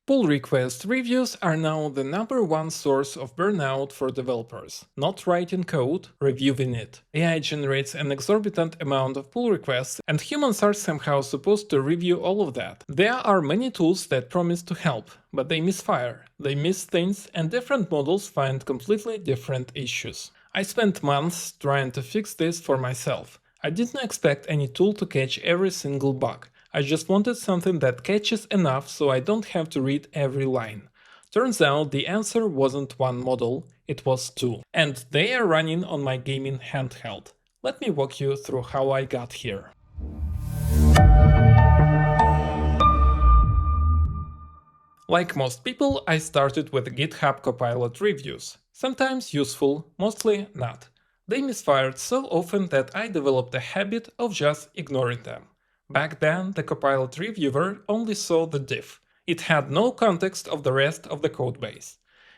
Pull request reviews are now the #1 source of burnout for developers. Not writing code, reviewing it. AI generates an exorbitant amount of pull requests, and humans are somehow supposed to review all of that. There are many tools that promise to help, but they misfire. They miss things, and different models find completely different issues. I spent months trying to fix this for myself. I didn't expect any tool to catch every single bug. I just wanted something that catches enough so I don't have to read every line. Turns out the answer wasn't one model, it was two. And they are running on my gaming handheld. Let me walk you through how I got here. Like most people, I started with GitHub Copilot reviews. Sometimes useful, mostly not. They misfired so often that I developed a habit of just ignoring them. Back then, the Copilot reviewer only saw the diff. It had no context of the rest of the codebase.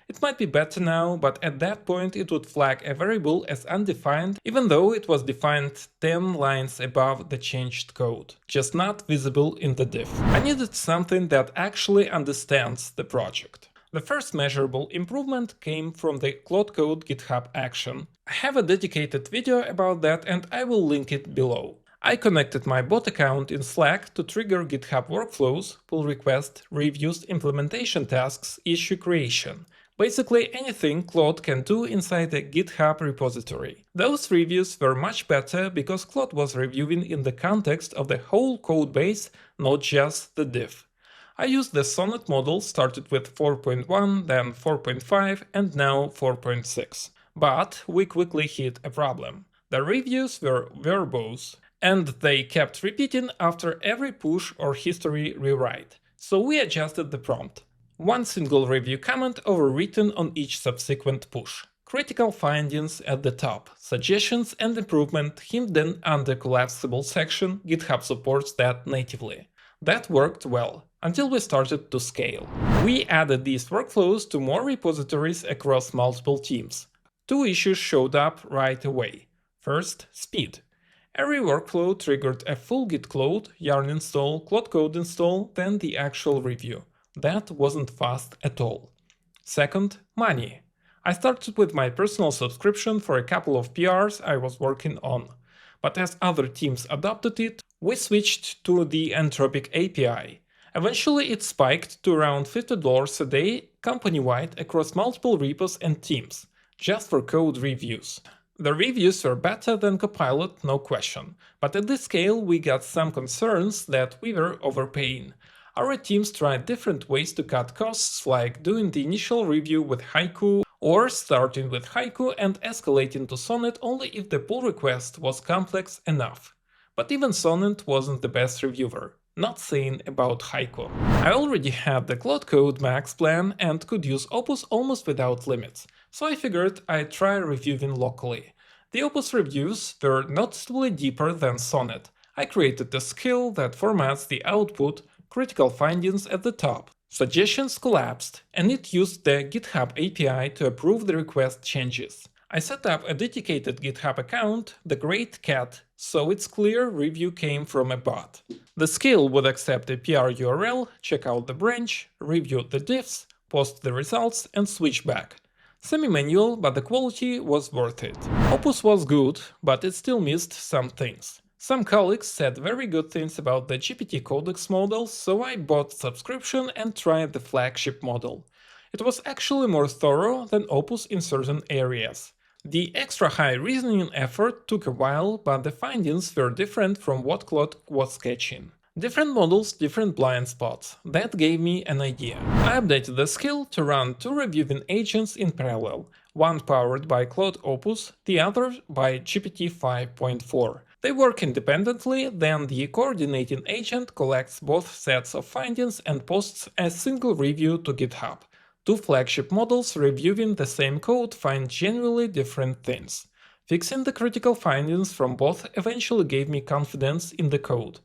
It might be better now, but at that point it would flag a variable as undefined, even though it was defined 10 lines above the changed code, just not visible in the diff. I needed something that actually understands the project. The first measurable improvement came from the Claude Code GitHub Action. I have a dedicated video about that and I will link it below. I connected my bot account in Slack to trigger GitHub workflows, pull request, reviews, implementation tasks, issue creation. Basically anything Claude can do inside a GitHub repository. Those reviews were much better because Claude was reviewing in the context of the whole codebase, not just the diff. I used the Sonnet model, started with 4.1, then 4.5 and now 4.6. But we quickly hit a problem. The reviews were verbose, and they kept repeating after every push or history rewrite. So we adjusted the prompt. One single review comment overwritten on each subsequent push. Critical findings at the top. Suggestions and improvement hidden under collapsible section. GitHub supports that natively. That worked well, until we started to scale. We added these workflows to more repositories across multiple teams. Two issues showed up right away. First, speed. Every workflow triggered a full git clone, yarn install, Claude Code install, then the actual review. That wasn't fast at all. Second, money. I started with my personal subscription for a couple of PRs I was working on. But as other teams adopted it, we switched to the Anthropic API. Eventually it spiked to around $50 a day company-wide across multiple repos and teams, just for code reviews. The reviews were better than Copilot, no question, but at this scale we got some concerns that we were overpaying. Our teams tried different ways to cut costs, like doing the initial review with Haiku, or starting with Haiku and escalating to Sonnet only if the pull request was complex enough. But even Sonnet wasn't the best reviewer. Not saying about Haiku. I already had the Claude Code Max plan and could use Opus almost without limits, so I figured I'd try reviewing locally. The Opus reviews were noticeably deeper than Sonnet. I created a skill that formats the output, critical findings at the top. Suggestions collapsed, and it used the GitHub API to approve the request changes. I set up a dedicated GitHub account, the Great Cat, so it's clear review came from a bot. The skill would accept a PR URL, check out the branch, review the diffs, post the results and switch back. Semi-manual, but the quality was worth it. Opus was good, but it still missed some things. Some colleagues said very good things about the GPT codex model, so I bought subscription and tried the flagship model. It was actually more thorough than Opus in certain areas. The extra high reasoning effort took a while, but the findings were different from what Claude was catching. Different models, different blind spots. That gave me an idea. I updated the skill to run two reviewing agents in parallel, one powered by Claude Opus, the other by GPT 5.4. They work independently, then the coordinating agent collects both sets of findings and posts a single review to GitHub. Two flagship models reviewing the same code find genuinely different things. Fixing the critical findings from both eventually gave me confidence in the code.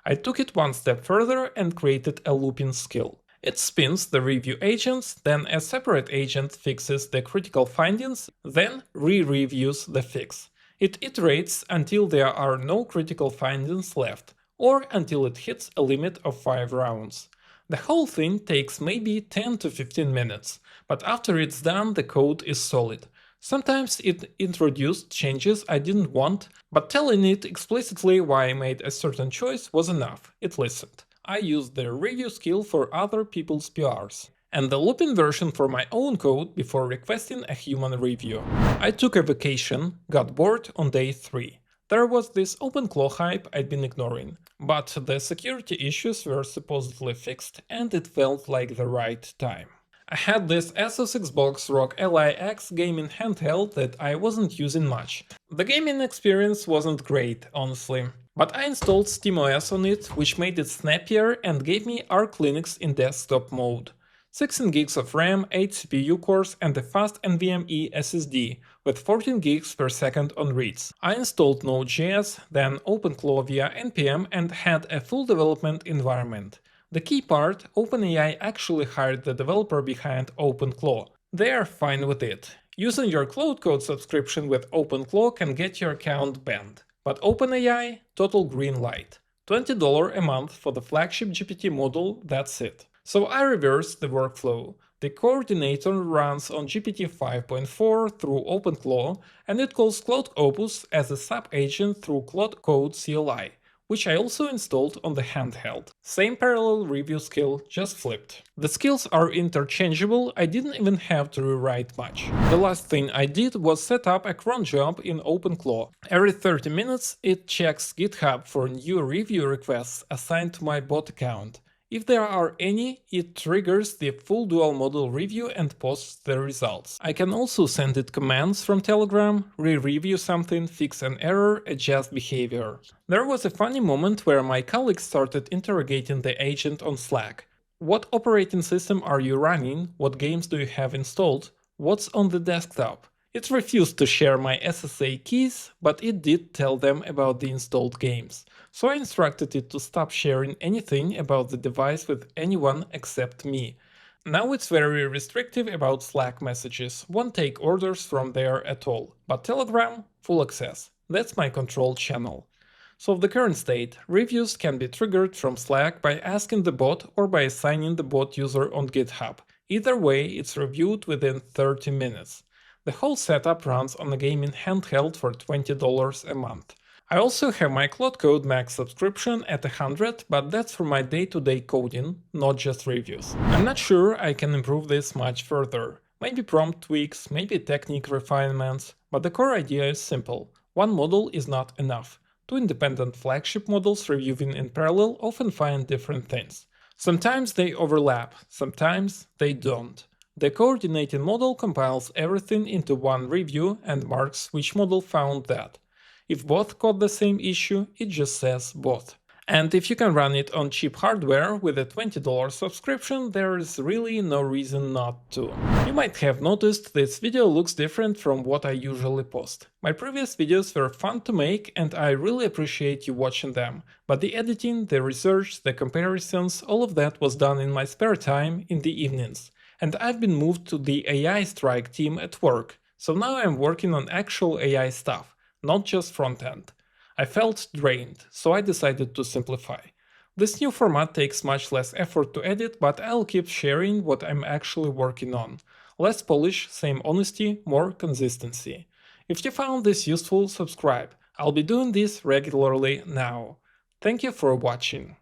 I took it one step further and created a looping skill. It spins the review agents, then a separate agent fixes the critical findings, then re-reviews the fix. It iterates until there are no critical findings left, or until it hits a limit of 5 rounds. The whole thing takes maybe 10 to 15 minutes, but after it's done, the code is solid. Sometimes it introduced changes I didn't want, but telling it explicitly why I made a certain choice was enough. It listened. I used the review skill for other people's PRs, and the looping version for my own code before requesting a human review. I took a vacation, got bored on day 3. There was this OpenClaw hype I'd been ignoring, but the security issues were supposedly fixed and it felt like the right time. I had this Asus Xbox ROG Ally X gaming handheld that I wasn't using much. The gaming experience wasn't great, honestly. But I installed SteamOS on it, which made it snappier and gave me Arch Linux in desktop mode. 16 gigs of RAM, 8 CPU cores and a fast NVMe SSD with 14 gigs per second on reads. I installed Node.js, then OpenClaw via npm and had a full development environment. The key part, OpenAI actually hired the developer behind OpenClaw. They are fine with it. Using your Claude Code subscription with OpenClaw can get your account banned. But OpenAI, total green light. $20 a month for the flagship GPT model, that's it. So I reversed the workflow. The coordinator runs on GPT 5.4 through OpenClaw, and it calls Claude Opus as a sub-agent through Claude Code CLI, which I also installed on the handheld. Same parallel review skill, just flipped. The skills are interchangeable, I didn't even have to rewrite much. The last thing I did was set up a cron job in OpenClaw. Every 30 minutes it checks GitHub for new review requests assigned to my bot account. If there are any, it triggers the full dual model review and posts the results. I can also send it commands from Telegram, re-review something, fix an error, adjust behavior. There was a funny moment where my colleagues started interrogating the agent on Slack. What operating system are you running? What games do you have installed? What's on the desktop? It refused to share my SSA keys, but it did tell them about the installed games. So I instructed it to stop sharing anything about the device with anyone except me. Now it's very restrictive about Slack messages, won't take orders from there at all, but Telegram, full access. That's my control channel. So the current state, reviews can be triggered from Slack by asking the bot or by assigning the bot user on GitHub. Either way, it's reviewed within 30 minutes. The whole setup runs on a gaming handheld for $20 a month. I also have my Claude Code Max subscription at $100, but that's for my day-to-day coding, not just reviews. I'm not sure I can improve this much further. Maybe prompt tweaks, maybe technique refinements, but the core idea is simple. One model is not enough. Two independent flagship models reviewing in parallel often find different things. Sometimes they overlap, sometimes they don't. The coordinating model compiles everything into one review and marks which model found that. If both caught the same issue, it just says both. And if you can run it on cheap hardware with a $20 subscription, there is really no reason not to. You might have noticed this video looks different from what I usually post. My previous videos were fun to make and I really appreciate you watching them, but the editing, the research, the comparisons, all of that was done in my spare time in the evenings. And I've been moved to the AI Strike team at work, so now I'm working on actual AI stuff, not just front-end. I felt drained, so I decided to simplify. This new format takes much less effort to edit, but I'll keep sharing what I'm actually working on. Less polish, same honesty, more consistency. If you found this useful, subscribe. I'll be doing this regularly now. Thank you for watching.